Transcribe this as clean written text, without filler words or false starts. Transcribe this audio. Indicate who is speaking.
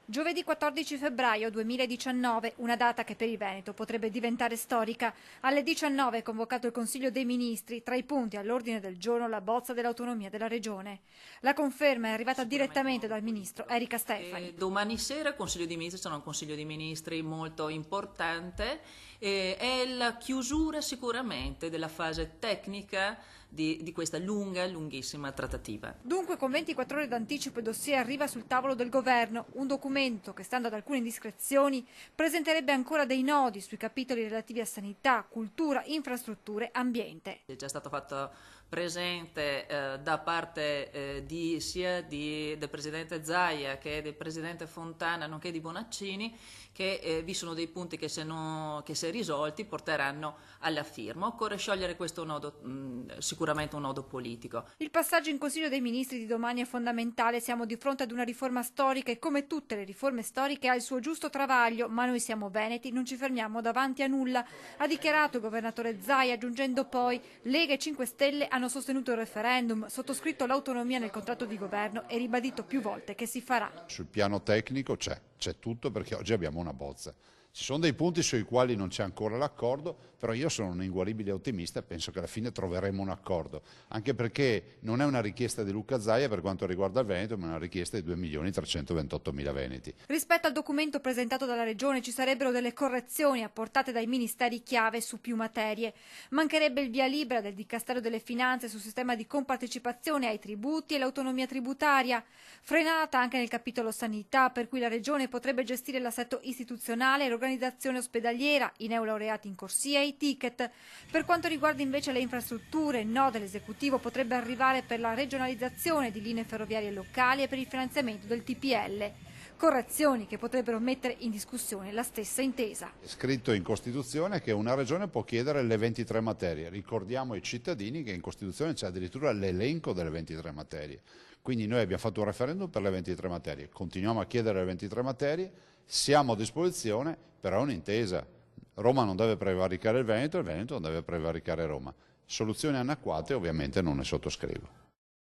Speaker 1: Giovedì 14 febbraio 2019, una data che per il Veneto potrebbe diventare storica. Alle 19 è convocato il Consiglio dei Ministri, tra i punti all'ordine del giorno la bozza dell'autonomia della Regione. La conferma è arrivata direttamente dal Ministro Erika Stefani.
Speaker 2: Domani sera il Consiglio dei Ministri sarà un Consiglio dei Ministri molto importante, è la chiusura sicuramente della fase tecnica di questa lunghissima trattativa.
Speaker 1: Dunque con 24 ore d'anticipo il dossier arriva sul tavolo del governo, un documento che, stando ad alcune indiscrezioni, presenterebbe ancora dei nodi sui capitoli relativi a sanità, cultura, infrastrutture, ambiente.
Speaker 2: È già stato fatto presente da parte sia del Presidente Zaia che del Presidente Fontana, nonché di Bonaccini, che vi sono dei punti che se risolti porteranno alla firma. Occorre sciogliere questo nodo, sicuramente un nodo politico.
Speaker 1: Il passaggio in Consiglio dei Ministri di domani è fondamentale, siamo di fronte ad una riforma storica e come tutte le riforme storiche ha il suo giusto travaglio, ma noi siamo veneti, non ci fermiamo davanti a nulla, ha dichiarato il governatore Zaia, aggiungendo poi: Lega e 5 Stelle hanno sostenuto il referendum, sottoscritto l'autonomia nel contratto di governo e ribadito più volte che si farà.
Speaker 3: Sul piano tecnico c'è tutto, perché oggi abbiamo una bozza. Ci sono dei punti sui quali non c'è ancora l'accordo, però io sono un inguaribile ottimista e penso che alla fine troveremo un accordo, anche perché non è una richiesta di Luca Zaia per quanto riguarda il Veneto, ma è una richiesta di 2.328.000 veneti.
Speaker 1: Rispetto al documento presentato dalla Regione ci sarebbero delle correzioni apportate dai ministeri chiave su più materie. Mancherebbe il via libera del Dicastero delle Finanze sul sistema di compartecipazione ai tributi e l'autonomia tributaria, frenata anche nel capitolo sanità, per cui la Regione potrebbe gestire l'assetto istituzionale e l'organizzazione ospedaliera, i neolaureati in corsia e i ticket. Per quanto riguarda invece le infrastrutture, il no dell'esecutivo potrebbe arrivare per la regionalizzazione di linee ferroviarie locali e per il finanziamento del TPL. Correzioni che potrebbero mettere in discussione la stessa intesa.
Speaker 3: È scritto in Costituzione che una regione può chiedere le 23 materie. Ricordiamo ai cittadini che in Costituzione c'è addirittura l'elenco delle 23 materie. Quindi noi abbiamo fatto un referendum per le 23 materie, continuiamo a chiedere le 23 materie, siamo a disposizione, però è un'intesa. Roma non deve prevaricare il Veneto non deve prevaricare Roma. Soluzioni anacquate ovviamente non ne sottoscrivo.